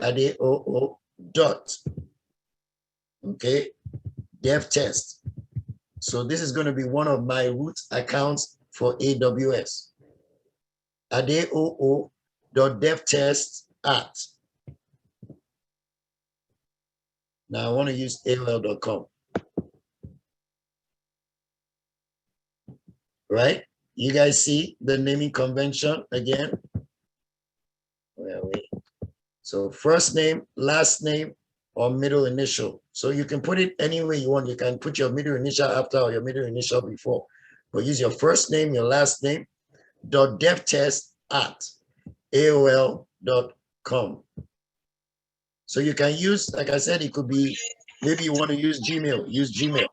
ADOO dot, okay, dev test. So this is going to be one of my root accounts for AWS. ADOO.devtest at. Now I want to use AOL.com. Right? You guys see the naming convention again? Where are we? So first name, last name, or middle initial. So you can put it any way you want. You can put your middle initial after or your middle initial before. But use your first name, your last name, .devtest at AOL.com. So you can use, like I said, it could be, maybe you want to use Gmail, use Gmail.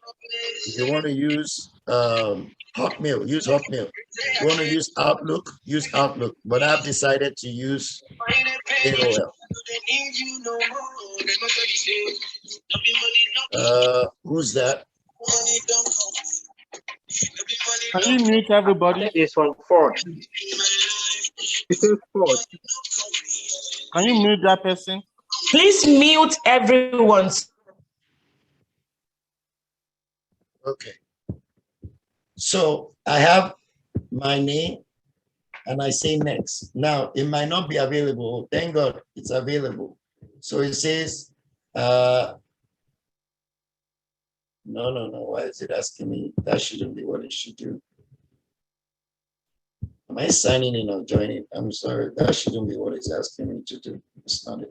If you want to use Hotmail, use Hotmail. If you want to use Outlook, use Outlook. But I've decided to use AOL. Who's that? Can you mute everybody? It's from Ford. It is Ford. Can you mute that person? Please mute everyone. Okay. So I have my name and I say next. Now it might not be available. Thank God it's available. So it says, no. Why is it asking me? That shouldn't be what it should do. Am I signing in or joining? I'm sorry. That shouldn't be what it's asking me to do. It's not it.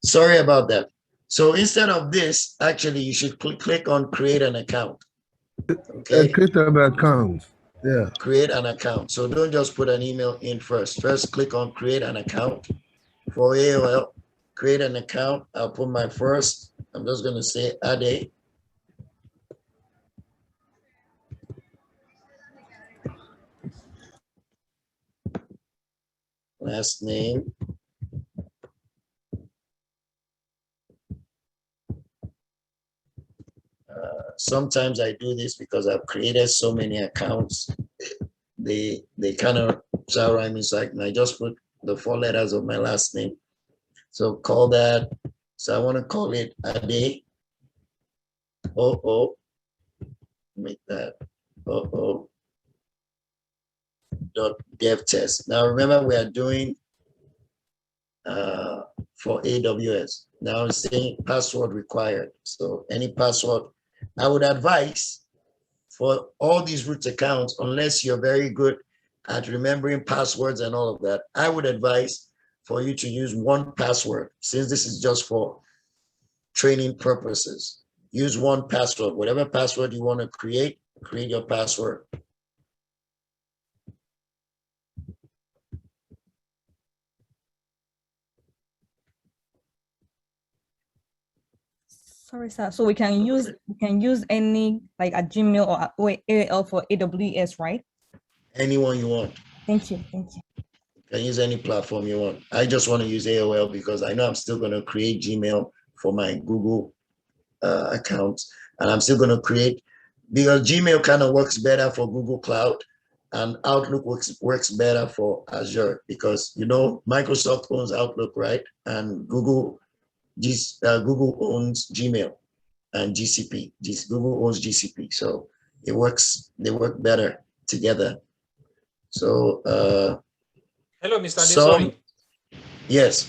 Sorry about that. So instead of this, actually, you should click on create an account. Okay. Create an account. Yeah. Create an account. So don't just put an email in first. First, click on create an account for AOL. Create an account. I'll put my first. I'm just going to say Ade. Last name. Sometimes I do this because I've created so many accounts. They kind of sound rhyme inside, and I just put the 4 letters of my last name. So call that. So I want to call it Ade. Make that .dev test. Now remember we are doing for AWS. Now it's saying password required. So any password. I would advise for all these root accounts, unless you're very good at remembering passwords and all of that, I would advise for you to use one password. Since this is just for training purposes, use one password. Whatever password you want to create your password. Sorry, sir. So we can use any, like a Gmail or AOL for AWS, right? Anyone you want. Thank you. Thank you. You can use any platform you want. I just want to use AOL because I know I'm still going to create Gmail for my Google account, and I'm still going to create, because Gmail kind of works better for Google Cloud, and Outlook works better for Azure, because you know Microsoft owns Outlook, right? And Google owns Gmail and GCP. Google owns GCP, so they work better together. So hello, Mr. Desori. Yes.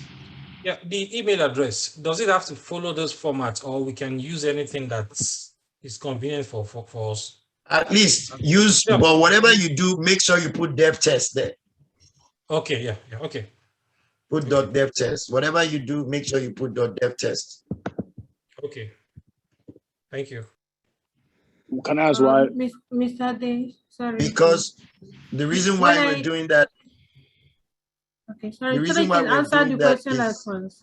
Yeah, the email address, does it have to follow those formats, or we can use anything that is convenient for us? At least use, yeah. But whatever you do, make sure you put dev test there. Okay, yeah, okay. Put .dev test. Whatever you do, make sure you put .dev test. Okay. Thank you. Can I ask why? Mr. Day, sorry. Because the reason why we're doing that. Okay, sorry. The reason why answer the question at once.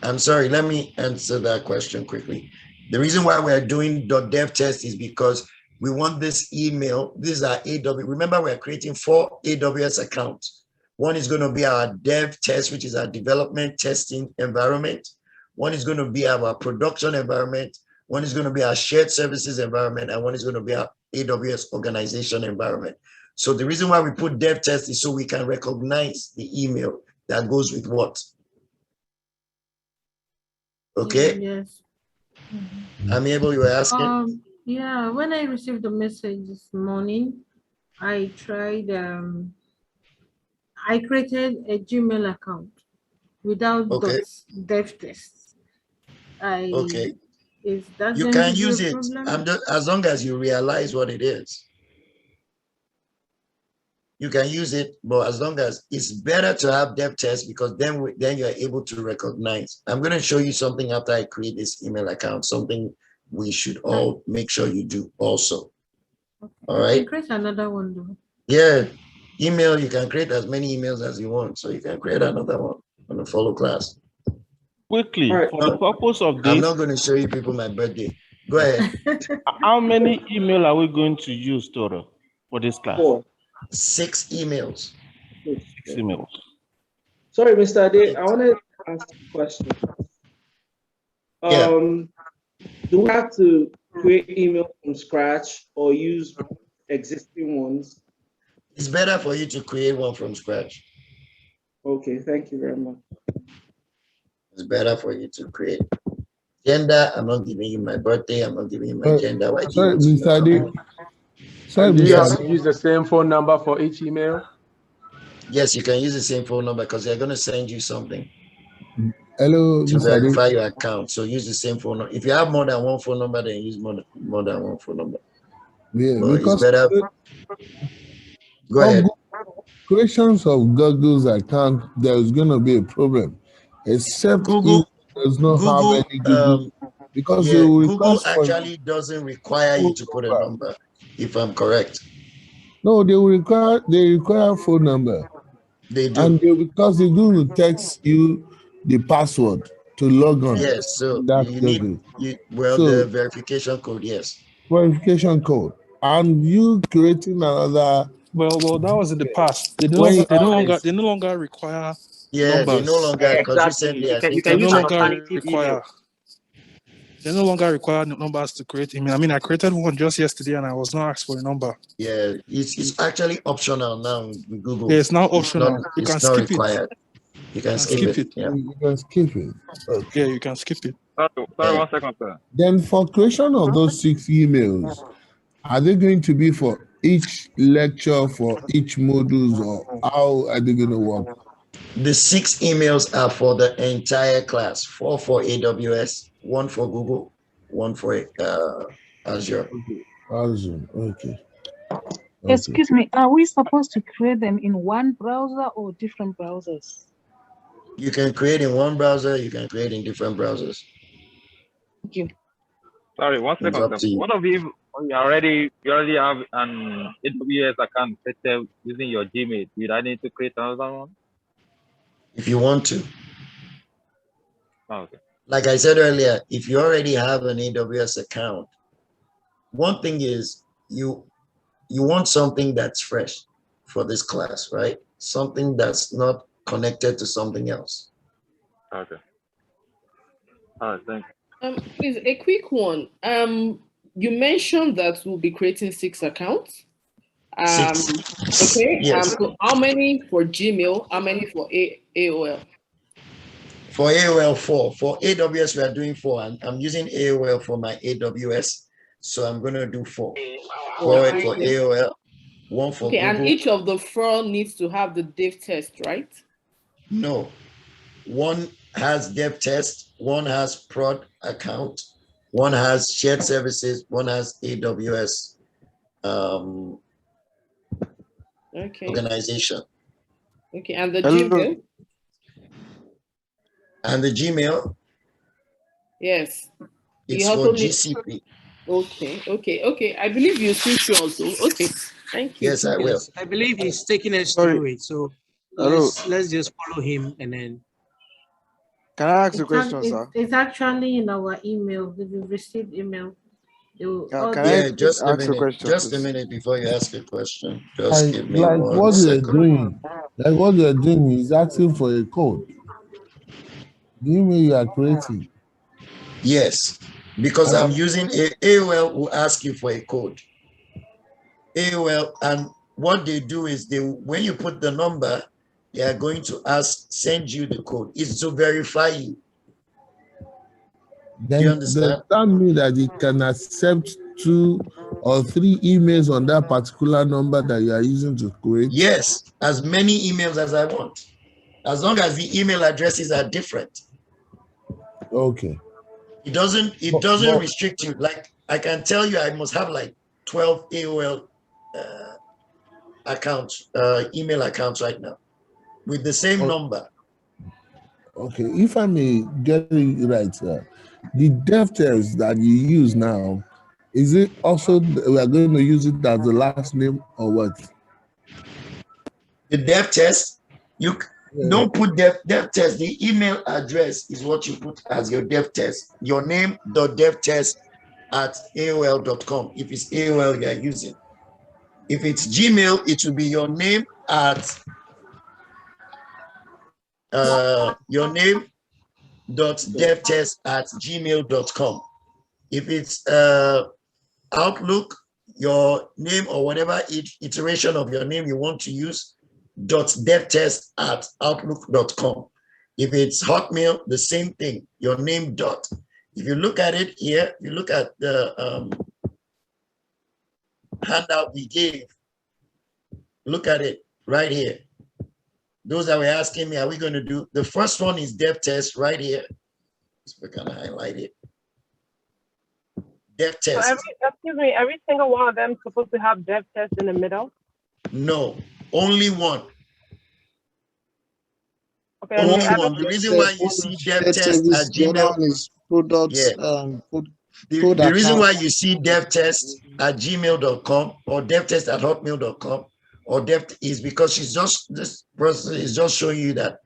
I'm sorry. Let me answer that question quickly. The reason why we're doing .dev test is because we want this email. These are AWS. Remember, we're creating 4 AWS accounts. One is going to be our dev test, which is our development testing environment. One is going to be our production environment. One is going to be our shared services environment. And one is going to be our AWS organization environment. So the reason why we put dev test is so we can recognize the email that goes with what. Okay. Yes. Amiable, you were asking? Yeah, when I received the message this morning, I tried, I created a Gmail account without Okay. dev tests. Okay. Is that You going to can be a use it. problem? As long as you realize what it is. You can use it, but as long as it's better to have dev tests, because then you're able to recognize. I'm going to show you something after I create this email account, something we should all make sure you do also. Okay. All right. Create another one though. Yeah. Email, you can create as many emails as you want. So you can create another one on the follow class. Quickly, All right. for the purpose of I'm this, not going to show you people my birthday. Go ahead. how many email are we going to use, Toro, for this class? 4. 6 emails. 6 emails. Sorry, Mr. Ade, I want to ask a question. Yeah. Do we have to create email from scratch or use existing ones? It's better for you to create one from scratch. Okay, thank you very much. It's better for you to create. Gender, I'm not giving you my birthday. I'm not giving you my gender. Why do you Sorry, want to Mr. know? Ade. Sorry, Do you Mr. have Ade. to use the same phone number for each email? Yes, you can use the same phone number because they're going to send you something Hello, to Mr. Ade. verify your account. So use the same phone number. If you have more than one phone number, then use more than one phone number. Yeah, But it's because better. Go ahead. creations of Google's account, there's going to be a problem, except Google if does not have any Google, because yeah, they will Google request for actually doesn't require you to put a number, if I'm correct. No, they require phone number. They do. And because they're going to text you the password to log on. Yes, so that you Google. need the verification code, yes. Verification code. And you creating another. Well, that was in the past. They no longer require Yeah, numbers. they no longer, because recently I think They no longer require numbers to create email. I mean, I created one just yesterday and I was not asked for a number. Yeah, it's actually optional now with Google. Yeah, it's now optional. You can skip required. You can skip it. Yeah. You can skip it. Okay. Yeah, you can skip it. Sorry, 1 second, sir. Then for creation of those 6 emails, are they going to be for each lecture, for each modules, or how are they going to work? The 6 emails are for the entire class. 4 for AWS, 1 for Google, 1 for Azure. Azure, okay. Excuse me, are we supposed to create them in one browser or different browsers? You can create in one browser, you can create in different browsers. Thank you. Sorry, 1 second, sir. What if you already have an AWS account set using your Gmail? Did I need to create another one? If you want to. Oh, okay. Like I said earlier, if you already have an AWS account, one thing is you want something that's fresh for this class, right? Something that's not connected to something else. Okay. All right, thank you. Please, a quick one. You mentioned that we'll be creating 6 accounts. 6. Okay. Yes. So how many for Gmail? How many for AOL? For AOL, 4. For AWS, we are doing 4. And I'm using AOL for my AWS. So I'm going to do 4. 4 for AOL, 1 for Google. And each of the 4 needs to have the dev test, right? No. 1 has dev test, 1 has prod account, 1 has shared services, 1 has AWS organization. Okay, and the Gmail? And the Gmail? Yes. It's for GCP. Okay. I believe you switch also. Okay, thank you. Yes, I will. I believe he's taking us through it. So let's just follow him and then. Can I ask a question, sir? It's actually in our email. If you received email, just a minute. Just a minute before you ask a question. Just give me like 1 what second. you're doing. Like what you're doing is asking for a code. The email you are creating. Yes, because I'm using AOL will ask you for a code. AOL, and what they do is when you put the number, they are going to send you the code. It's to verify you. Then you understand? does that mean that it can accept 2 or 3 emails on that particular number that you are using to create? Yes, as many emails as I want, as long as the email addresses are different. Okay. It doesn't restrict you. Like I can tell you, I must have like 12 AOL accounts, email accounts right now with the same number. Okay, if I may get it right, sir, the dev test that you use now, is it also we are going to use it as the last name or what? The dev test, you don't put dev test. The email address is what you put as your dev test. Your name.devtest@aol.com. If it's AOL you are using. If it's Gmail, it will be your name at your name.devtest@gmail.com. If it's Outlook, your name or whatever iteration of your name you want to use, .devtest@outlook.com. If it's Hotmail, the same thing, your name dot. If you look at it here, you look at the handout we gave, look at it right here. Those that were asking me, are we going to do, the first one is dev test right here. So we're going to highlight it. Dev test. So every single one of them is supposed to have dev test in the middle? No, only one. Okay. Only one. The reason why you see dev test at Gmail is product. The reason why you see dev test at gmail.com or dev test at hotmail.com or dev is because this person is just showing you that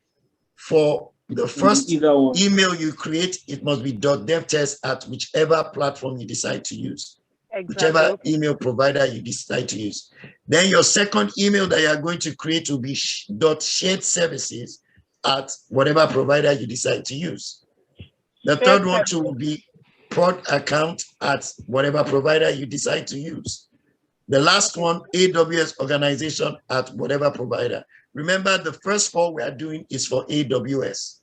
for the first email you create, it must be .devtest at whichever platform you decide to use. Exactly. Whichever email provider you decide to use. Then your second email that you are going to create will be .sharedservices at whatever provider you decide to use. The third one too will be prod account at whatever provider you decide to use. The last one, AWS organization at whatever provider. Remember, the first 4 we are doing is for AWS.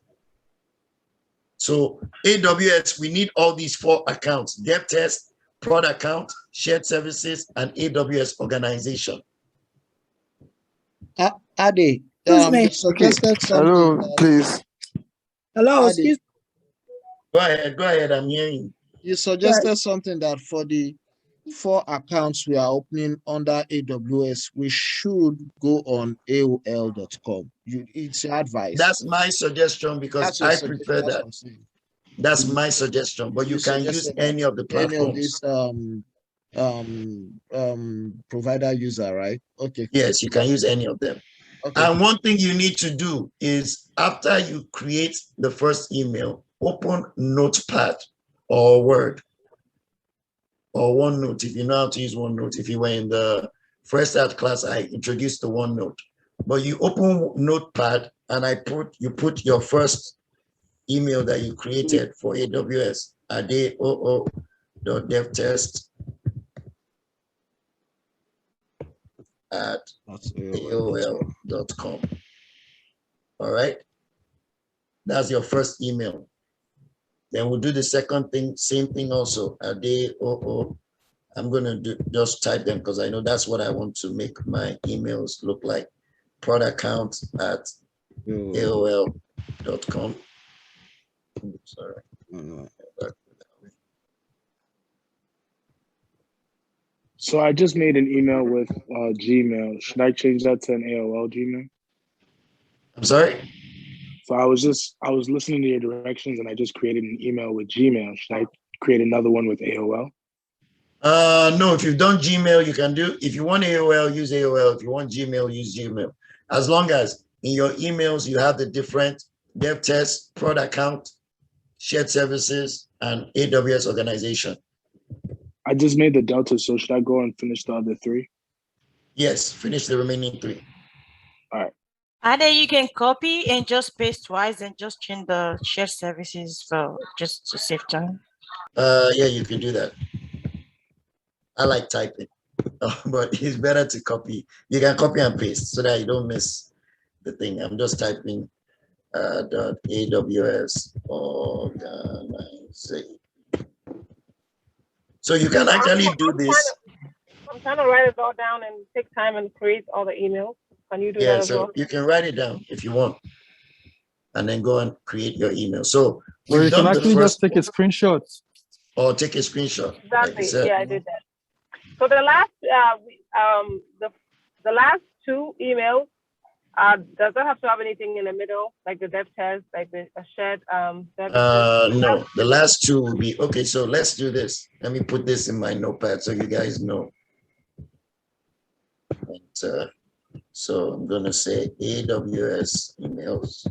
So AWS, we need all these 4 accounts: dev test, prod account, shared services, and AWS organization. Ade, me. suggested something. Hello, please. Hello, Ade, go ahead, I'm hearing. You suggested something that for the 4 accounts we are opening under AWS, we should go on AOL.com. It's your advice. That's my suggestion because I prefer that. That's my suggestion, but you can use any of the platforms. Any of this provider user, right? Okay. Yes, you can use any of them. Okay. And one thing you need to do is after you create the first email, open Notepad or Word or OneNote if you know how to use OneNote. If you were in the Fresh Start class, I introduced the OneNote. But you open Notepad and you put your first email that you created for AWS, adeo.devtest@aol.com. All right, that's your first email. Then we'll do the second thing, same thing also. I'm gonna just type them because I know that's what I want to make my emails look like. Prod account at aol.com. Sorry. So I just made an email with Gmail. Should I change that to an AOL Gmail? I'm sorry? So I was listening to your directions and I just created an email with Gmail. Should I create another one with AOL? No, if you've done Gmail, you can do, if you want AOL, use AOL. If you want Gmail, use Gmail. As long as in your emails, you have the different dev test, prod account, shared services, and AWS organization. I just made the Delta, so should I go and finish the other 3? Yes, finish the remaining 3. All right. And then you can copy and just paste twice and just change the shared services for just to save time. Yeah, you can do that. I like typing, but it's better to copy. You can copy and paste so that you don't miss the thing. I'm just typing .aws organization. see. So you can actually do this. I'm trying to write it all down and take time and create all the emails. Can you do Yeah, that as so well? you can write it down if you want, and then go and create your email. So Or we've you can done the actually first just take a screenshot. or take a screenshot. Like you Exactly. said. Yeah, I did that. So the last, the last two emails, does that have to have anything in the middle, like the dev test, like a shared services? No, the last two will be okay. So let's do this. Let me put this in my notepad so you guys know. And, so I'm gonna say AWS emails.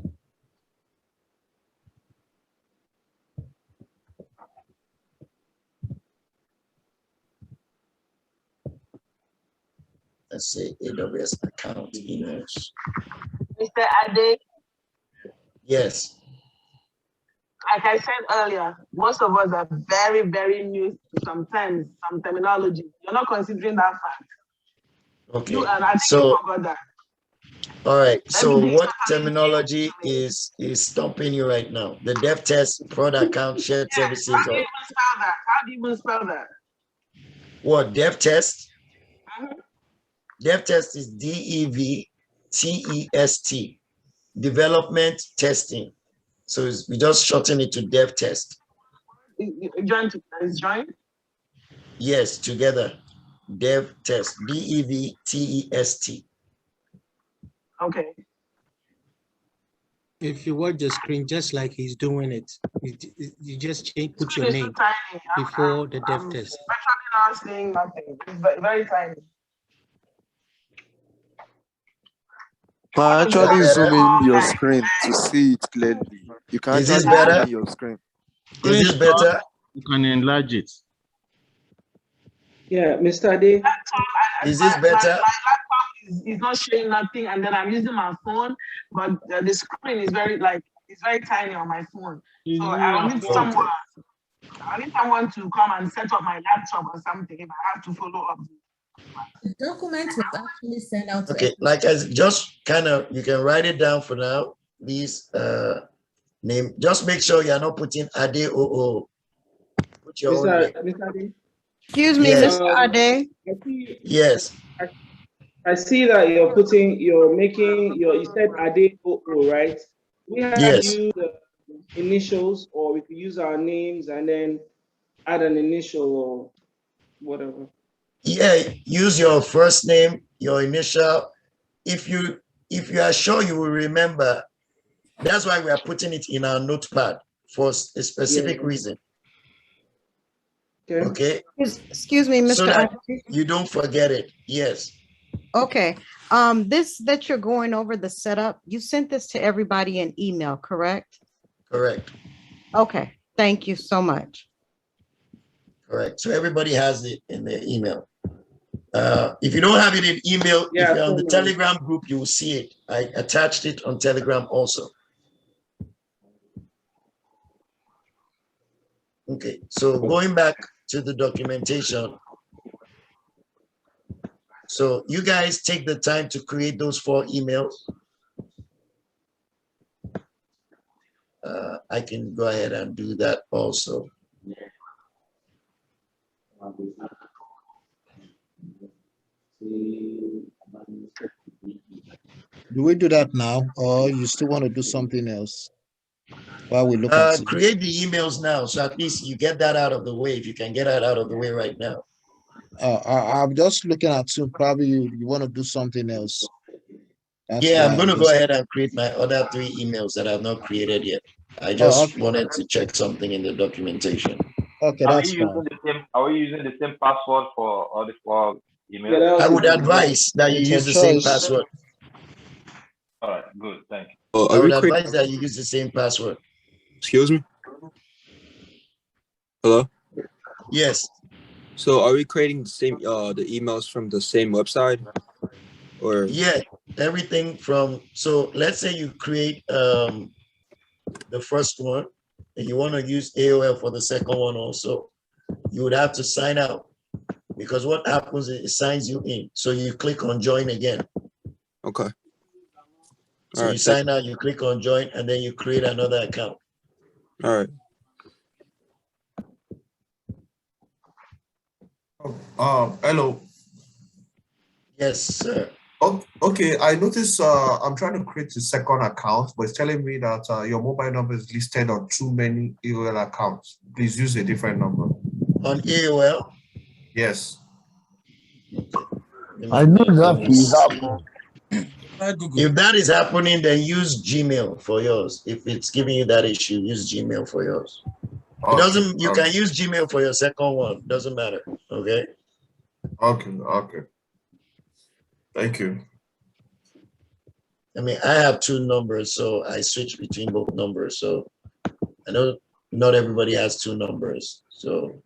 Let's say AWS account emails. Mr. Ade, Yes. like I said earlier, most of us are very, very new to some terms, some terminology. You're not considering that fact. Okay. You and I So, forgot that. all right. So what terminology is stopping you right now? The dev test, prod account, shared services. How do you even spell that? How do you even spell that? What, dev test? Dev test is DEVTEST, development testing. So we just shorten it to dev test. Is join? Yes, together. Dev test, DEVTEST. Okay. If you watch the screen, just like he's doing it, you just put your name before the dev test. Actually not saying nothing. It's very, very tiny. can actually zoom in your screen to see it clearly. You can Is this actually zoom better? in your screen. Is this better? You can enlarge it. Yeah, Mr. Ade. Is this better? My laptop is not showing nothing, and then I'm using my phone, but the screen is very it's very tiny on my phone. So I need someone. I need someone to come and set up my laptop or something if I have to follow up. The document was actually sent out to Okay, like as just kind of, you can write it down for now. Please name. Just make sure you're not putting Ade OO. Put your own name. Mr. Ade. Excuse me, Yes. Mr. Ade. Yes. I see that you're making you said Ade OO, right? We have Yes. used initials, or we could use our names and then add an initial or whatever. Yeah, use your first name, your initial. If you are sure you will remember, that's why we are putting it in our notepad for a specific reason. Okay. Excuse me, Mr. So that Ade. you don't forget it. Yes. Okay. This that you're going over the setup, you sent this to everybody in email, correct? Correct. Okay. Thank you so much. Correct. So everybody has it in their email. If you don't have it in email, if you're on the Telegram group, you will see it. I attached it on Telegram also. Okay, so going back to the documentation. So you guys take the time to create those 4 emails. I can go ahead and do that also. Do we do that now, or you still want to do something else while we look at it? Create the emails now, so at least you get that out of the way, if you can get that out of the way right now. I'm just looking at you. Probably you want to do something else. That's Yeah, I'm why going to just- go ahead and create my other 3 emails that I've not created yet. I just wanted to check something in the documentation. Okay, Are that's we fine. using the same? Are we using the same password for all the 4 emails? I would advise that you It's use a the same choice. password. All right, good, thank you. Oh, I are would we advise that you use the same password. Excuse me? Hello? Yes. So are we creating the same the emails from the same website? Or Yeah, everything from, so let's say you create the first one and you want to use AOL for the second one also, you would have to sign out, because what happens is it signs you in. So you click on join again. okay. So All you right, sign out, you click on join, and then you create another account. all right. Hello. Yes, sir. Okay, I noticed I'm trying to create a second account, but it's telling me that your mobile number is listed on too many AOL accounts. Please use a different number. On AOL? Yes. I know that is happening. If that is happening, then use Gmail for yours. If it's giving you that issue, use Gmail for yours. It doesn't. You can use Gmail for your second one. Doesn't matter. Okay. Okay. Thank you. I mean, I have two numbers, so I switch between both numbers. So I know not everybody has two numbers. So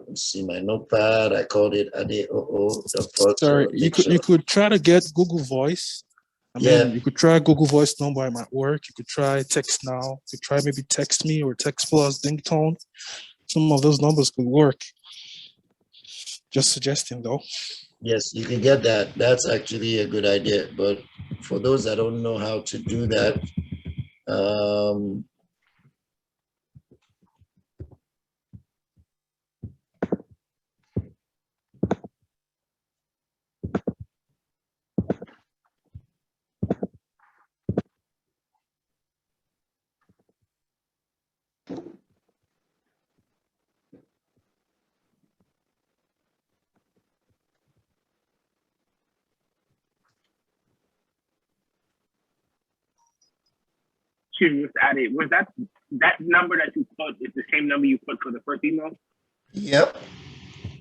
let's see my notepad. I called it Adeoo. Sorry, you could try to get Google Voice. I mean, you could try Google Voice number. I'm at work. You could try Text Now. You could try maybe Text Me or Text Plus, Dingtone. Some of those numbers could work. Just suggesting, though. Yes, you can get that. That's actually a good idea. But for those that don't know how to do that, Excuse me, Mr. Ade, was that number that you put is the same number you put for the first email? Yep.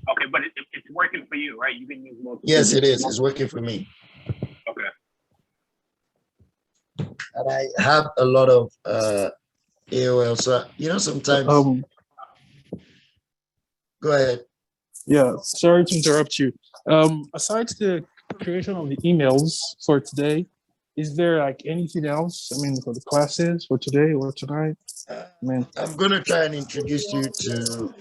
Okay, but it's working for you, right? You can use multiple. Yes, it is. It's working for me. Okay. And I have a lot of AOL. So sometimes. Go ahead. Yeah, sorry to interrupt you. Aside the creation of the emails for today, is there like anything else? I mean, for the classes for today or tonight? I'm going to try and introduce you to.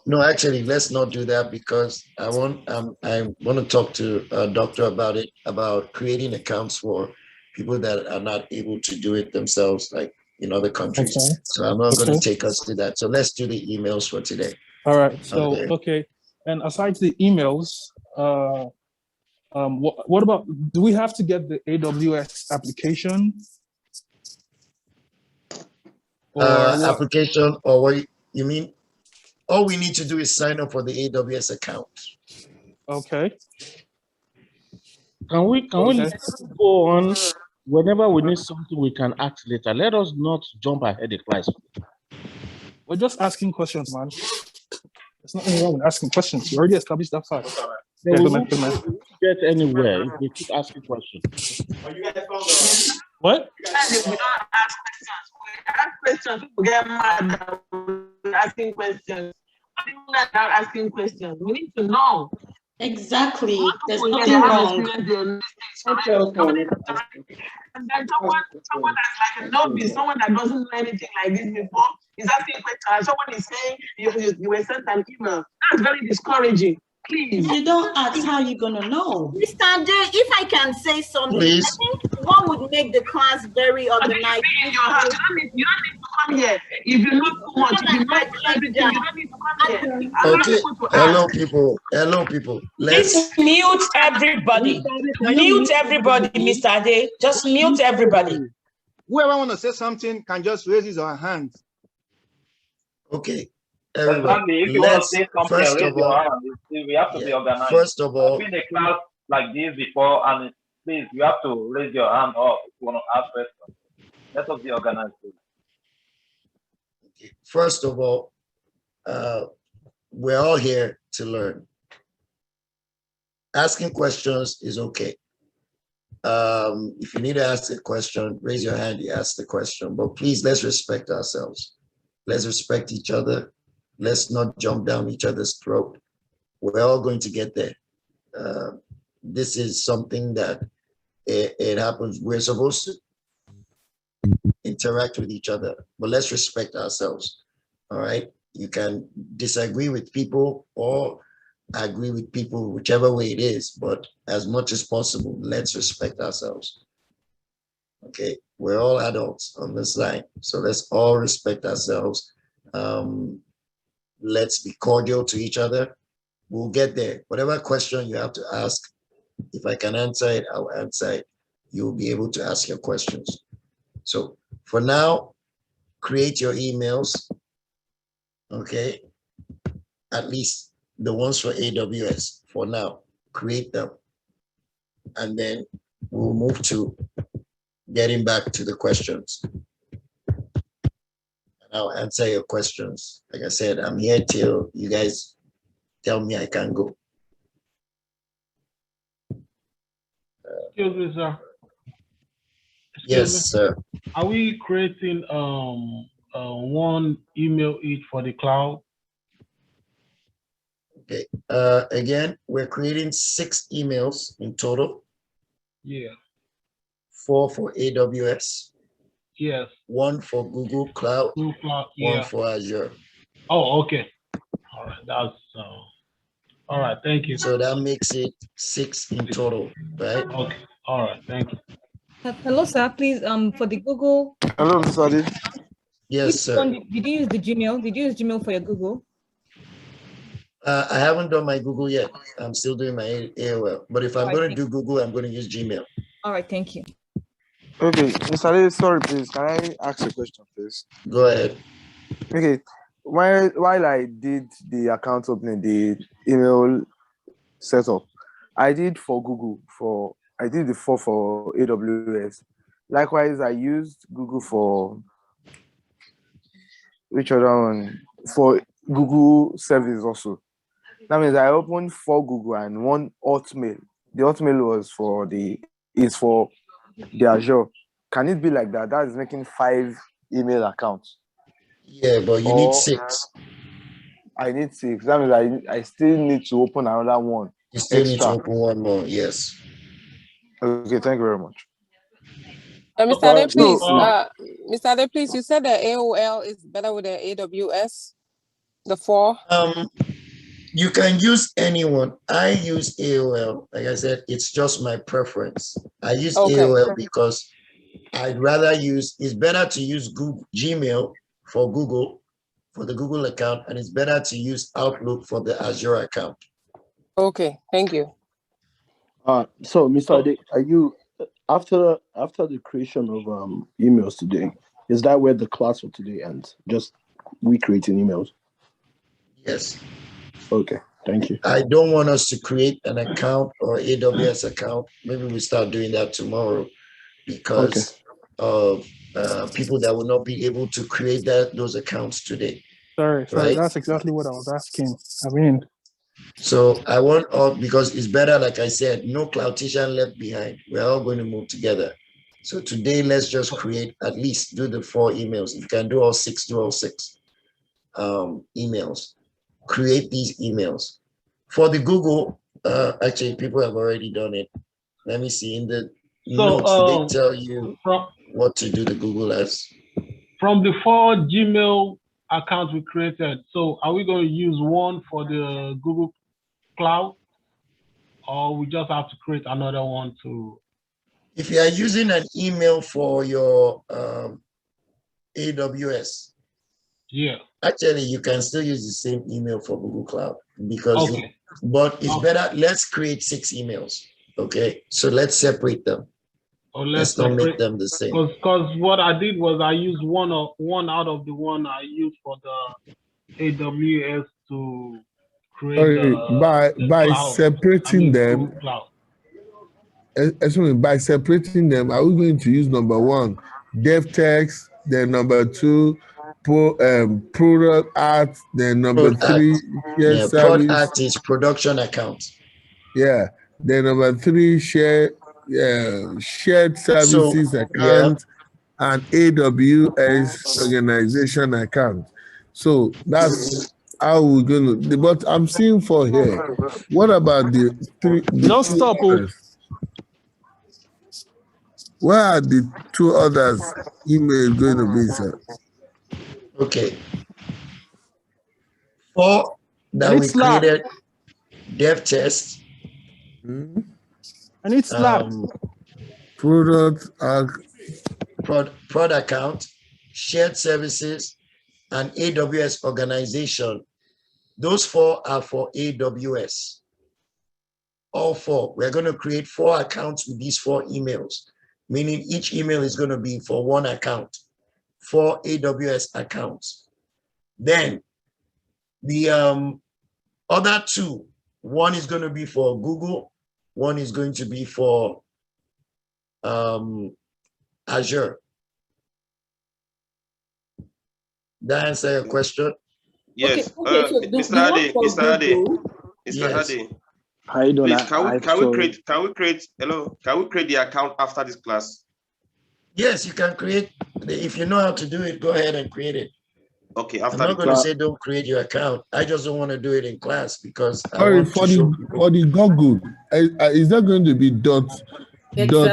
No, actually, let's not do that because I want to talk to a doctor about it, about creating accounts for people that are not able to do it themselves, like in other countries. Okay. So I'm not going to take us to that. So let's do the emails for today. All right. So okay. And aside the emails, what about? Do we have to get the AWS application? Application, or what you mean? All we need to do is sign up for the AWS account. Okay. Can we go on? Whenever we need something, we can ask later. Let us not jump ahead the class. We're just asking questions, man. There's nothing wrong with asking questions. We already established that fact. Yeah, we won't get anywhere if we keep asking questions. What? We don't ask questions. We ask questions. People get mad that we're asking questions. People that are asking questions. We need to know. Exactly. There's nothing wrong. And then someone that's like a novice, someone that doesn't know anything like this before, is asking questions. Someone is saying you were sent an email. That's very discouraging. Please. You don't ask how you're gonna know. Mr. J, if I can say something, Please. I think what would make the class very organized. You don't need to come here. If you know too much, if you know everything, you don't need to come here. Okay. Hello, people. Please mute everybody. Mute everybody, Mr. Ade. Just mute everybody. Whoever want to say something can just raise his hand. Okay. Exactly. If you want to say something, raise your hand. We have to be organized. First of all, I've been in a class like this before, and please, you have to raise your hand up if you want to ask questions. Let us be organized, please. First of all, we're all here to learn. Asking questions is okay. If you need to ask a question, raise your hand, you ask the question. But please, let's respect ourselves. Let's respect each other. Let's not jump down each other's throat. We're all going to get there. This is something that it happens. We're supposed to interact with each other, but let's respect ourselves. All right. You can disagree with people or agree with people, whichever way it is, but as much as possible, let's respect ourselves. Okay. We're all adults on this line, so let's all respect ourselves. let's be cordial to each other. We'll get there. Whatever question you have to ask, if I can answer it, I'll answer it. You'll be able to ask your questions. So for now, create your emails, okay? At least the ones for AWS for now, create them. And then we'll move to getting back to the questions. And I'll answer your questions. Like I said, I'm here till you guys tell me I can go. Excuse me, sir. Yes, sir. Are we creating one email each for the cloud? Okay. Again, we're creating 6 emails in total. Yeah. 4 for AWS. Yes. 1 for Google Cloud. Google Cloud, 1 for Azure. Oh, okay. All right. That's all right. Thank you. So that makes it 6 in total, right? Okay. All right. Thank you. Hello, sir. Please, for the Google. Hello, Mr. Ade. Yes, sir. Did you use the Gmail? Did you use Gmail for your Google? I haven't done my Google yet. I'm still doing my AOL. But if I'm going to do Google, I'm going to use Gmail. All right. Thank you. Okay, Mr. Ade, sorry, please. Can I ask a question, please? Go ahead. Okay. While I did the account opening, the email setup, I did for Google I did the 4 for AWS. Likewise, I used Google for which other one? For Google service also. That means I opened 4 Google and 1 Hotmail. The Hotmail was for the Azure. Can it be like that? That is making 5 email accounts. Yeah, but you need 6. I need 6. That means I still need to open another one. You still need to open one more, yes. Okay, thank you very much. Mr. Ade, please, Mr. Ade, please, you said that AOL is better with the AWS, the 4. You can use anyone. I use AOL. Like I said, it's just my preference. I use AOL because I'd rather it's better to use Google Gmail for Google, for the Google account, and it's better to use Outlook for the Azure account. Okay, thank you. So, Mr. Ade, are you after the creation of emails today? Is that where the class for today ends? Just we creating emails? Yes. Okay, thank you. I don't want us to create an account or AWS account. Maybe we start doing that tomorrow because of people that will not be able to create those accounts today. Sorry, right? That's exactly what I was asking. I mean, so I want all, because it's better, like I said, no cloudtician left behind. We're all going to move together. So today, let's just create, at least do the 4 emails. If you can do all 6, do all 6 emails. Create these emails. For the Google, actually, people have already done it. Let me see. In the notes, they tell you what to do the Google as. From the 4 Gmail accounts we created, so are we going to use one for the Google Cloud, or we just have to create another one to? If you are using an email for your AWS, yeah, actually you can still use the same email for Google Cloud because, but it's better. Let's create 6 emails. Okay, so let's separate them. Or let's not make them the same. Because what I did was I used one out of the one I used for the AWS to create by separating them. By separating them, are we going to use number 1, dev text, then number 2, product art, then number 3, yeah, product art is production account. Yeah, then number 3, shared services account and AWS organization account. So that's how we're going to. But I'm seeing 4 here. What about the 3? Don't stop. Where are the 2 others email going to be, sir? Okay. 4 that we created, dev test. I need Slack. Product account, shared services, and AWS organization Those 4 are for AWS. All 4. We're going to create 4 accounts with these 4 emails, meaning each email is going to be for 1 account, 4 AWS accounts. Then the other 2, one is going to be for Google, one is going to be for Azure. That answer your question? Yes. Okay, so Mr. Ade, Mr. Ade, Mr. Ade. How you doing? Please, can we create the account after this class? Yes, you can create. If you know how to do it, go ahead and create it. Okay, I'm not going to say don't create your account. I just don't want to do it in class because sorry, for the Google, is that going to be dot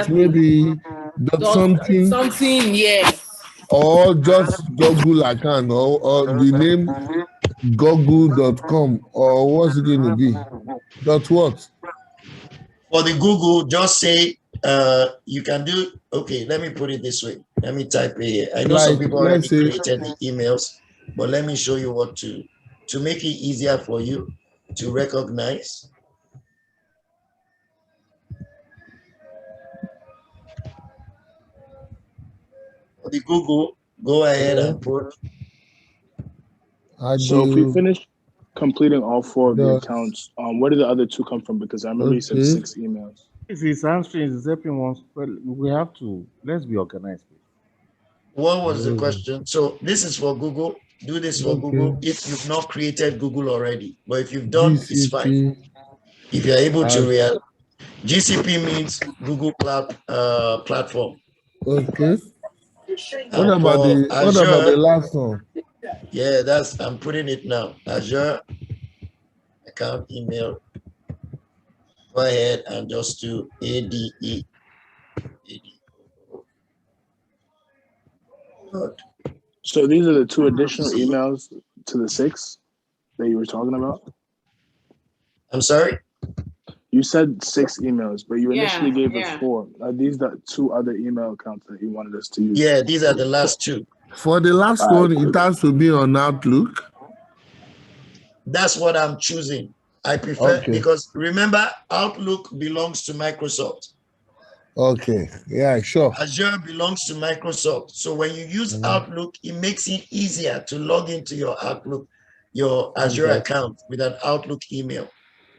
maybe dot something? Yes. Or just Google account or the name google.com, or what's it going to be? Dot what? For the Google, just say you can do. Okay, let me put it this way. Let me type it here. I know some people already created the emails, but let me show you what to make it easier for you to recognize. For the Google, go ahead and put. So if we finish completing all 4 of the accounts, where did the other 2 come from? Because I remember you said 6 emails. If it's answering, it's helping once, but we have to, let's be organized. What was the question? So this is for Google. Do this for Google if you've not created Google already. But if you've done, it's fine. If you're able to GCP means Google Cloud Platform. Okay. What about the last one? Yeah, I'm putting it now. Azure account email. Go ahead and just do ADE. Good. So these are the 2 additional emails to the 6 that you were talking about? I'm sorry? You said 6 emails, but you initially gave us 4. Are these the 2 other email accounts that you wanted us to use? Yeah, these are the last 2. For the last one, it has to be on Outlook. That's what I'm choosing. I prefer because remember, Outlook belongs to Microsoft. Okay, yeah, sure. Azure belongs to Microsoft. So when you use Outlook, it makes it easier to log into your Outlook, your Azure account with an Outlook email.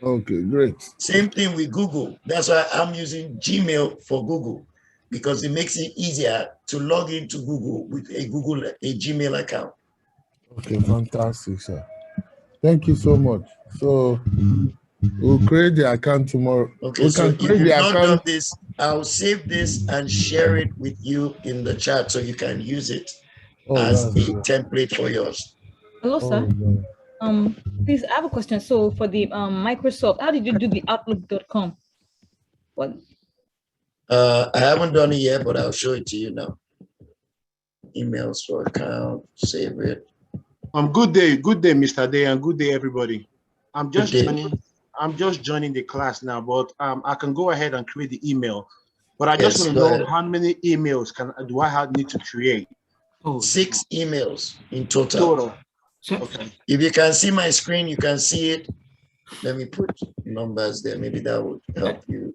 Okay, great. Same thing with Google. That's why I'm using Gmail for Google, because it makes it easier to log into Google with a Gmail account. Okay, fantastic, sir. Thank you so much. So we'll create the account tomorrow. Okay, so if you've not done this, I'll save this and share it with you in the chat so you can use it as a template for yours. Hello, sir. Please, I have a question. So for the Microsoft, how did you do the Outlook.com? What? I haven't done it yet, but I'll show it to you now. Emails for account, save it. Good day, Mr. Day, and good day, everybody. I'm just joining the class now, but I can go ahead and create the email. But I just want to know how many emails do I need to create? 6 emails in total. Okay. If you can see my screen, you can see it. Let me put numbers there. Maybe that would help you.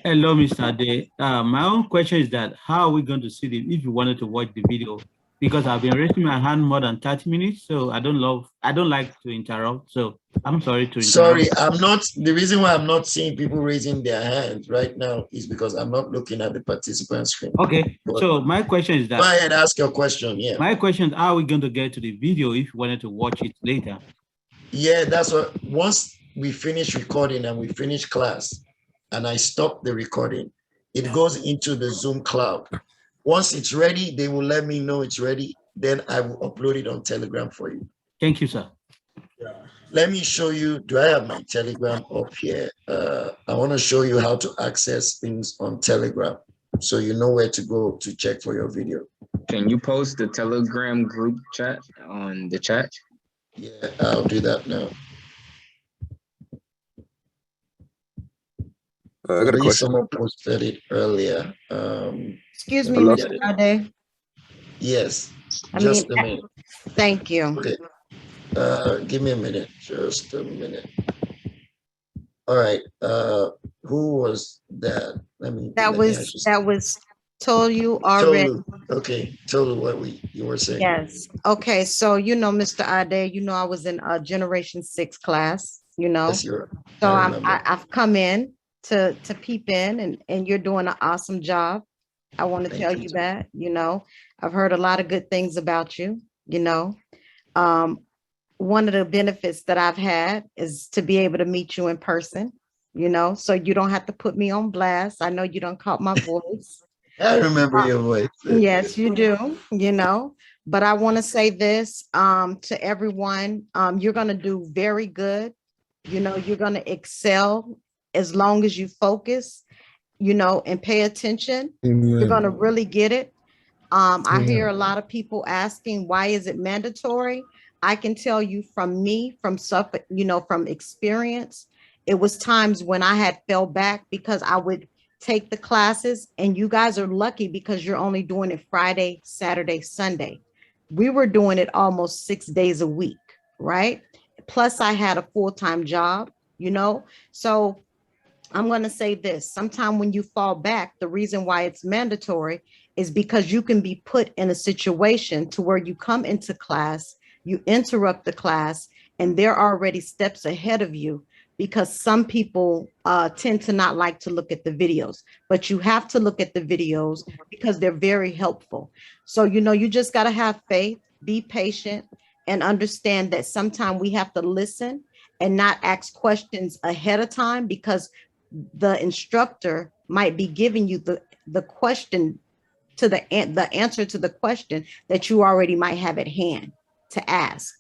Hello, Mr. Ade. My own question is that how are we going to see it if you wanted to watch the video? Because I've been raising my hand more than 30 minutes, so I don't like to interrupt. So I'm sorry to interrupt. Sorry, the reason why I'm not seeing people raising their hands right now is because I'm not looking at the participant screen. Okay, so my question is that. Go ahead, ask your question. Yeah. My question is, how are we going to get to the video if you wanted to watch it later? Yeah, that's what, once we finish recording and we finish class and I stop the recording, it goes into the Zoom cloud. Once it's ready, they will let me know it's ready. Then I will upload it on Telegram for you. Thank you, sir. Let me show you. Do I have my Telegram up here? I want to show you how to access things on Telegram so you know where to go to check for your video. Can you post the Telegram group chat on the chat? Yeah, I'll do that now. I got a question. Someone posted it earlier. Excuse me, Mr. Ade. Yes, a minute. Thank you. Okay. Give me a minute, just a minute. All right. Who was that? That was told you already. Tolu. Okay, Tolu, you were saying? Yes. Okay. So Mr. Ade, I was in Generation 6 class. Yes, So I've come in to peep in, and you're doing an awesome job. I want to tell you that. I've heard a lot of good things about you. One of the benefits that I've had is to be able to meet you in person. So you don't have to put me on blast. I know you don't caught my voice. I remember your voice. Yes, you do, but I want to say this to everyone. You're going to do very good. You're going to excel as long as you focus, and pay attention. You're going to really get it. I hear a lot of people asking, why is it mandatory? I can tell you from from experience, it was times when I had fell back because I would take the classes, and you guys are lucky because you're only doing it Friday, Saturday, Sunday. We were doing it almost 6 days a week, right? Plus I had a full-time job, so I'm going to say this. Sometime when you fall back, the reason why it's mandatory is because you can be put in a situation to where you come into class, you interrupt the class, and they're already steps ahead of you, because some people tend to not like to look at the videos, but you have to look at the videos because they're very helpful. So, you just got to have faith, be patient, and understand that sometimes we have to listen and not ask questions ahead of time, because the instructor might be giving you the question to the answer to the question that you already might have at hand to ask,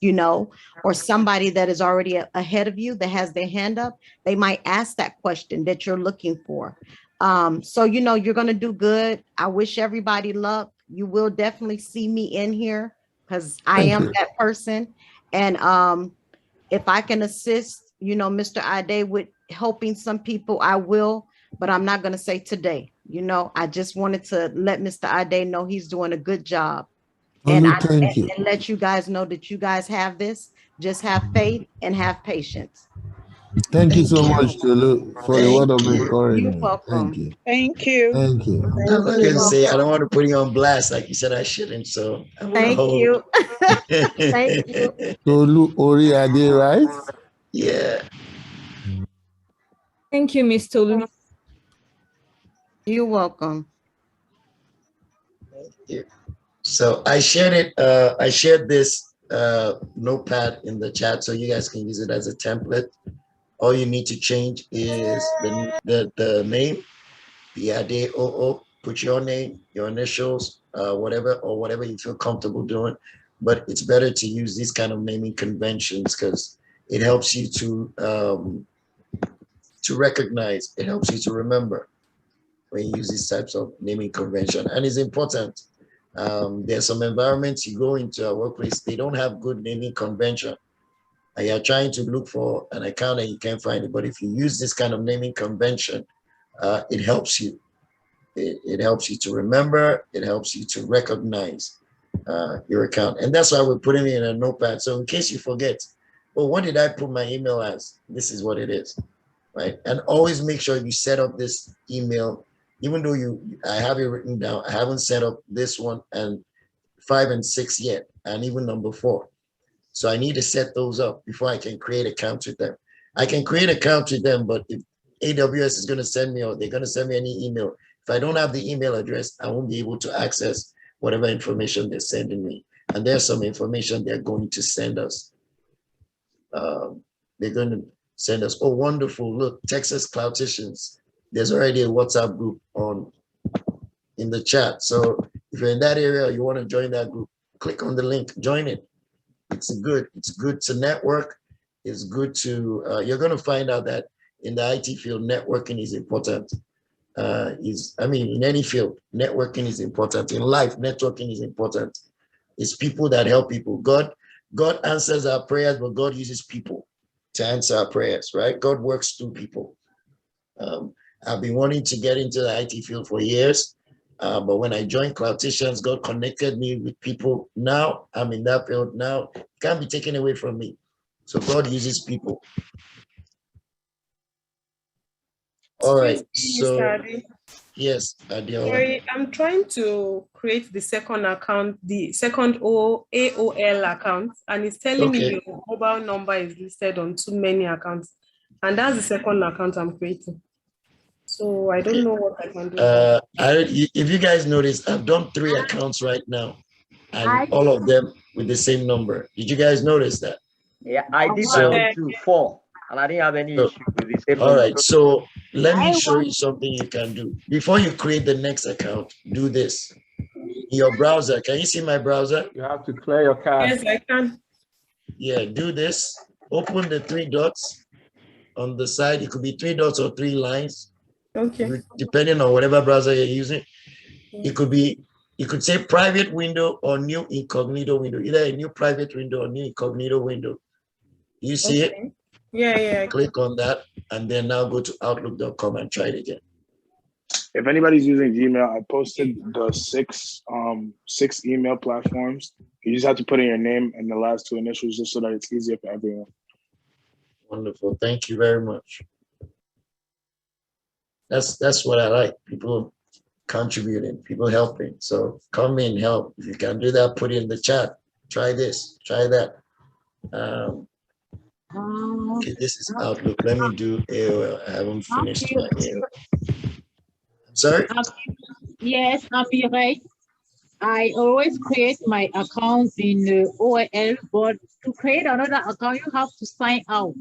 or somebody that is already ahead of you that has their hand up, they might ask that question that you're looking for. So, you're going to do good. I wish everybody luck. You will definitely see me in here because I am that person. And if I can assist, Mr. Ade with helping some people, I will, but I'm not going to say today. I just wanted to let Mr. Ade know he's doing a good job. And let you guys know that you guys have this. Just have faith and have patience. Thank you so much, Tolu, for the word of encouragement. You're welcome. Thank you. Thank you. I'm not going to say, I don't want to put you on blast like you said I shouldn't. So thank you. Thank you. Tolu Oriade, right? Yeah. Thank you, Miss Tolu. You're welcome. Thank you. So I shared it. I shared this notepad in the chat so you guys can use it as a template. All you need to change is the name, the Ade OO. Put your name, your initials, whatever you feel comfortable doing. But it's better to use these kind of naming conventions because it helps you to recognize. It helps you to remember when you use these types of naming convention, and it's important. There's some environments you go into a workplace, they don't have good naming convention. And you're trying to look for an account and you can't find it. But if you use this kind of naming convention, it helps you. It helps you to remember, it helps you to recognize your account. And that's why we're putting it in a notepad. So in case you forget, well, what did I put my email as? This is what it is, right? And always make sure you set up this email. Even though I have it written down, I haven't set up this one and 5 and 6 yet, and even number 4. So I need to set those up before I can create accounts with them. I can create accounts with them, but if AWS is going to send me, or they're going to send me any email, if I don't have the email address, I won't be able to access whatever information they're sending me. And there's some information they're going to send us. They're going to send us, oh, wonderful, look, Texas Cloudticians. There's already a WhatsApp group in the chat. So if you're in that area, you want to join that group, click on the link, join it. It's good to network. It's good to, you're going to find out that in the IT field, networking is important. In any field, networking is important. In life, networking is important. It's people that help people. God answers our prayers, but God uses people to answer our prayers, right? God works through people. I've been wanting to get into the IT field for years, But when I joined Cloudticians, God connected me with people. Now I'm in that field. Now it can't be taken away from me. So God uses people. All right. So Mr. Ade. yes, Adiola. Sorry, I'm trying to create the second account, the second AOL account, and it's telling me your mobile number is listed on too many accounts. And that's the second account I'm creating. So I don't know what I can do. If you guys notice, I've done 3 accounts right now, and all of them with the same number. Did you guys notice that? Yeah, I did my own too, 4, and I didn't have any issue with the same All number. right, so let me show you something you can do. Before you create the next account, do this. In your browser, can you see my browser? You have to clear your cache. Yes, I can. Yeah, do this. Open the 3 dots on the side. It could be 3 dots or 3 lines. Okay. Depending on whatever browser you're using. It could be, you could say private window or new incognito window, either a new private window or new incognito window. You see it? Yeah. Click on that and then now go to outlook.com and try it again. If anybody's using Gmail, I posted the 6 email platforms. You just have to put in your name and the last 2 initials just so that it's easier for everyone. Wonderful. Thank you very much. That's what I like. People contributing, people helping. So come in, help. If you can do that, put it in the chat. Try this, try that. Okay, this is Outlook. Let me do AOL. I haven't finished my AOL. Sorry? Yes, right. I always create my account in OAL, but to create another account, you have to sign out.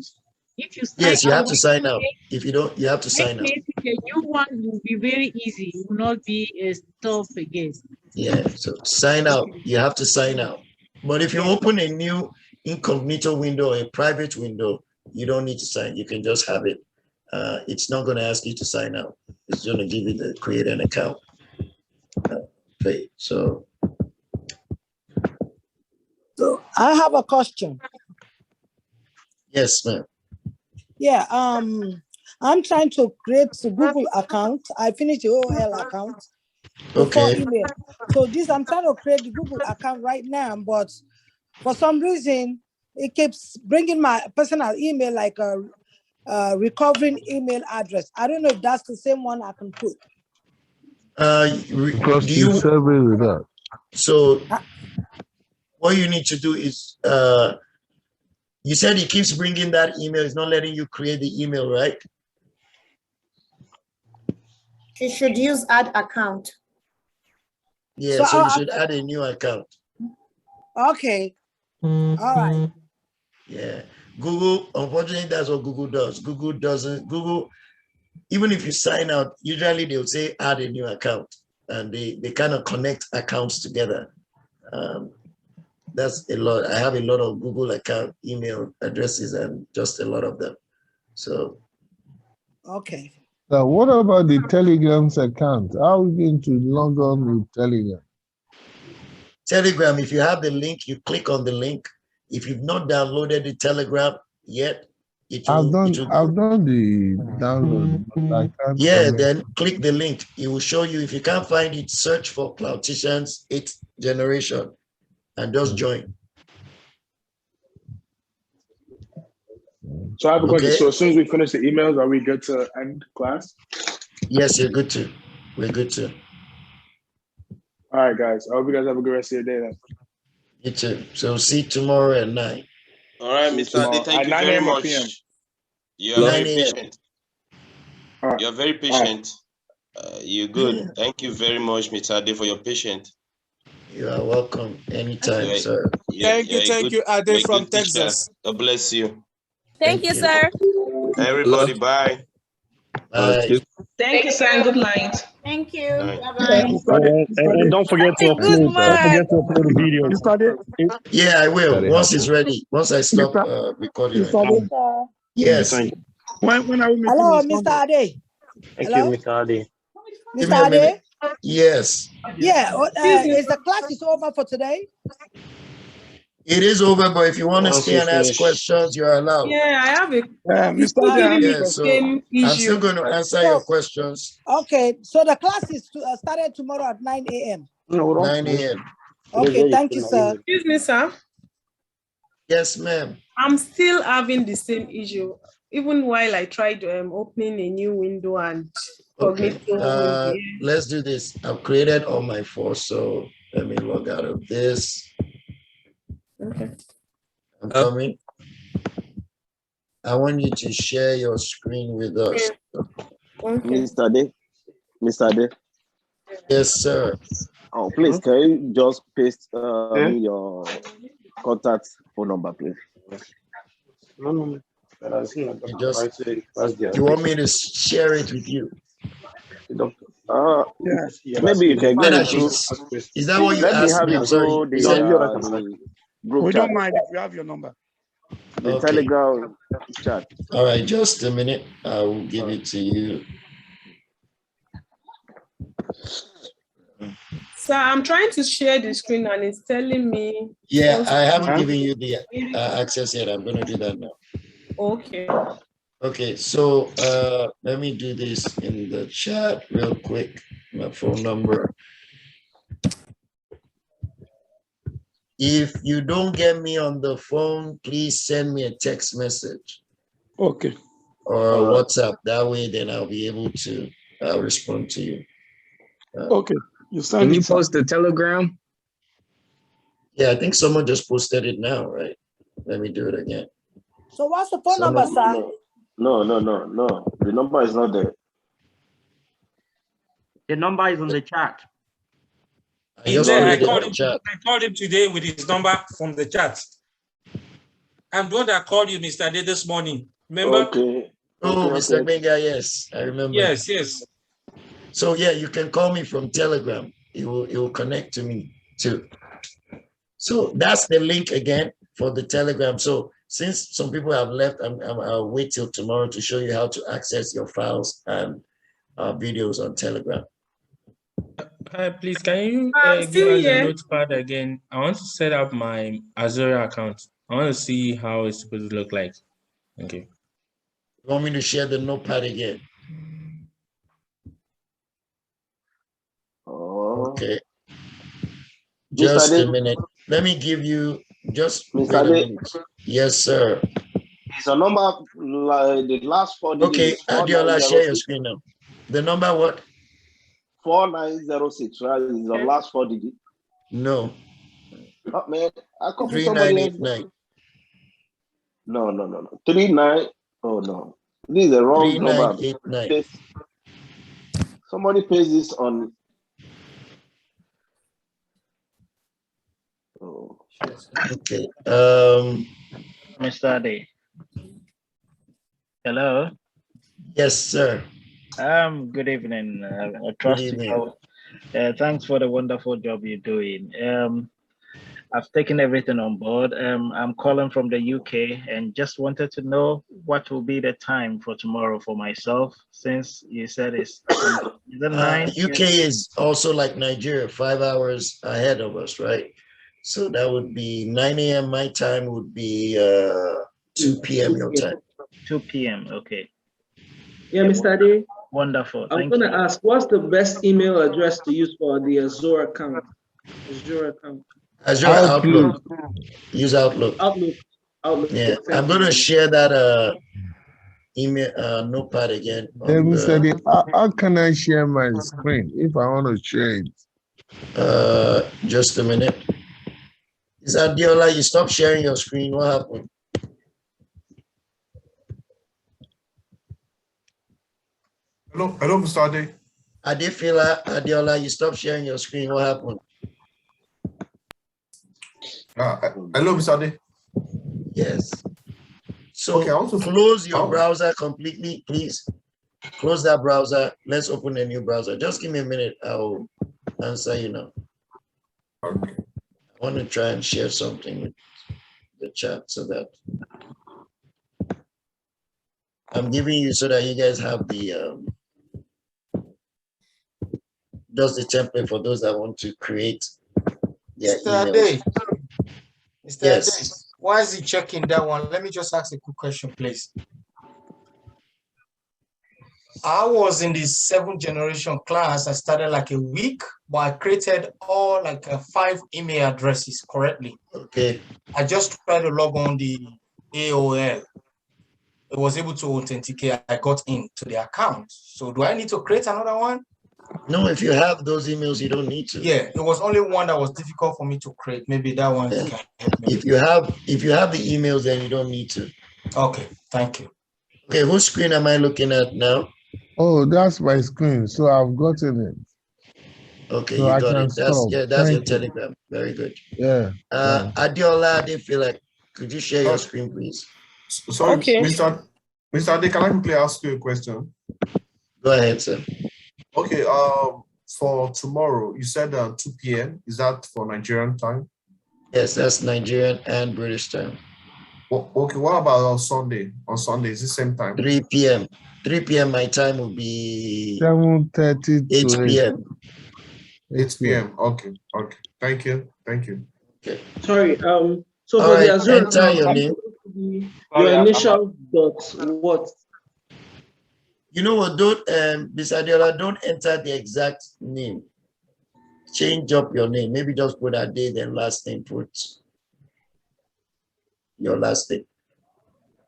If you sign yes, you out, have to sign out. If you don't, you have to sign out. The new one will be very easy. It will not be tough again. Yeah, so sign out. You have to sign out. But if you open a new incognito window or a private window, you don't need to sign. You can just have it. It's not going to ask you to sign out. It's going to give you the create an account. So I have a question. Yes, ma'am. Yeah, I'm trying to create a Google account. I finished the OL account. Okay. Email. So I'm trying to create the Google account right now, but for some reason, it keeps bringing my personal email like a recovering email address. I don't know if that's the same one I can put. Because you serving with that. So what you need to do is, you said it keeps bringing that email. It's not letting you create the email, right? You should use add account. Yeah, so you should add a new account. Okay. All right. Yeah. Google, unfortunately, that's what Google does. Google, even if you sign out, usually they'll say add a new account, and they kind of connect accounts together. That's a lot. I have a lot of Google account email addresses and just a lot of them. So. Okay. Now, what about the Telegram's account? How are we going to log on with Telegram? Telegram, if you have the link, you click on the link. If you've not downloaded the Telegram yet, I've done the download, but I can't. Yeah, then click the link. It will show you. If you can't find it, search for Cloudticians 8th generation and just join. So I have a question. So as soon as we finish the emails, are we good to end class? Yes, you're good to. We're good to. All right, guys. I hope you guys have a good rest of your day then. You too. So see you tomorrow at 9. All right, Mr. Ade, thank you very much. You are very patient. You are very patient. You're good. Thank you very much, Mr. Ade, for your patience. You are welcome anytime, sir. Thank you, Ade from Texas. God bless you. Thank you, sir. Everybody, bye. Bye. Thank you, sir. Good night. Thank you. And don't forget to upload. Don't forget to upload the video. Yeah, I will. Once it's ready. Once I stop recording. Yes. When are we meeting? Hello, Mr. Ade. Thank you, Mr. Ade. Mr. Ade? Yes. Yeah. Is the class is over for today? It is over, but if you want to stay and ask questions, you're allowed. Yeah, I have a. Mr. Yeah, so I'm still going to answer your questions. Okay, so the class is started tomorrow at 9 a.m. 9 a.m. Okay, thank you, sir. Excuse me, sir. Yes, ma'am. I'm still having the same issue, even while I tried opening a new window and Okay. Cognito. Let's do this. I've created all my 4, so let me log out of this. Okay. I'm coming. I want you to share your screen with us. Okay. Mr. Day. Mr. Day. Yes, sir. Oh, please, can you just paste me your contact phone number, please? No. You want me to share it with you? Maybe you can get it through. Is that what you asked me? I'm sorry. The group We chat. don't mind if you have your number. The Okay. Telegram chat. All right, just a minute. I will give it to you. So I'm trying to share the screen and it's telling me. Yeah, I haven't given you the access yet. I'm going to do that now. Okay. Okay, so let me do this in the chat real quick. My phone number. If you don't get me on the phone, please send me a text message. Okay. Or WhatsApp. That way, then I'll be able to respond to you. Okay. Can you post the Telegram? Yeah, I think someone just posted it now, right? Let me do it again. So what's the phone number, sir? No. The number is not there. The number is on the chat. I called him today with his number from the chat. I'm the one that called you, Mr. Day, this morning. Remember? Okay. Oh, Mr. Benga, yes, I remember. Yes. So yeah, you can call me from Telegram. It will connect to me too. So that's the link again for the Telegram. So since some people have left, I'll wait till tomorrow to show you how to access your files and videos on Telegram. Please, can you give us a notepad again? I want to set up my Azure account. I want to see how it's supposed to look like. Thank you. You want me to share the notepad again? Okay. Just a minute. Let me give you just Mr. wait a minute. Yes, sir. It's a number like the last 4 digits. Okay, Adiola, share your screen now. The number what? 4906, right? Is the last 4 digits. No. Oh, man, I copied somebody else. 3989. No. 39. Oh no, this is the wrong number. 3989. Somebody pays this on. Oh. Okay. Mr. Day. Hello. Yes, sir. Good evening. I trust you. Thanks for the wonderful job you're doing. I've taken everything on board. I'm calling from the UK and just wanted to know what will be the time for tomorrow for myself, since you said it's the 9. UK is also like Nigeria, 5 hours ahead of us, right? So that would be 9 a.m. my time would be 2 p.m. your time. 2 p.m. Okay. Yeah, Mr. Day. Wonderful. I'm going to ask, what's the best email address to use for the Azure account? Azure Outlook. Use Outlook. Outlook. Yeah, I'm going to share that email notepad again. Mr. Day, how can I share my screen if I want to share it? Just a minute. Is Adiola, you stop sharing your screen? What happened? Hello, Mr. Ade. Adiola, you stop sharing your screen. What happened? Hello, Mr. Ade. Yes. So okay, I want to close your browser completely, please. Close that browser. Let's open a new browser. Just give me a minute. I'll answer you now. Okay. I want to try and share something with the chat so that I'm giving you so that you guys have the just the template for those that want to create their emails. Mr. Yes. Ades, why is he checking that one? Let me just ask a quick question, please. I was in the 7th generation class. I started like a week, but I created all like 5 email addresses correctly. Okay. I just tried to log on the AOL. It was able to authenticate. I got into the account. So do I need to create another one? No, if you have those emails, you don't need to. Yeah, it was only one that was difficult for me to create. Maybe that one can help me. If you have the emails, then you don't need to. Okay, thank you. Okay, whose screen am I looking at now? Oh, that's my screen. So I've gotten it. Okay, So you I got can it. That's stop. your Thank you. Telegram. Very good. Yeah. Adiola, I didn't feel like, could you share your screen, please? Sorry, Okay. Mr. Ade, can I quickly ask you a question? Go ahead, sir. Okay, for tomorrow, you said 2 p.m. Is that for Nigerian time? Yes, that's Nigerian and British time. Okay, what about on Sunday? On Sunday, is it same time? 3 p.m. 3 p.m. my time will be 7:30 8 to p.m. 8 p.m. Okay, okay. Thank you. Thank you. Okay. Sorry. So All for right, the Azure enter account, your name. your initial dot what? You know what? Don't, Ms. Adiola, don't enter the exact name. Change up your name. Maybe just put a day, then last name. Put your last name.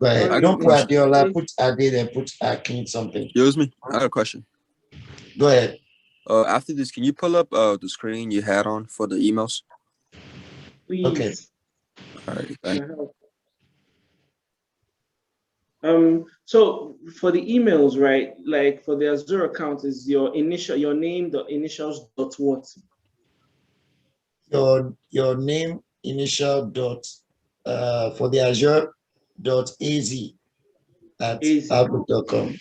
Go ahead. I Don't put got a Adiola. Put Ade, then put Akin something. Excuse me. I got a question. Go ahead. After this, can you pull up the screen you had on for the emails? Please. Okay. All right. Thank you. So for the emails, right? Like for the Azure account, is your name, the initials dot what? Your name, initial dot for the Azure dot az at outlook.com.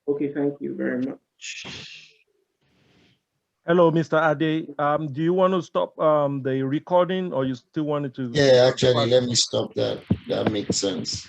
Okay, thank you very much. Hello, Mr. Ade. Do you want to stop the recording, or you still wanted to? Yeah, actually, let me stop that. That makes sense.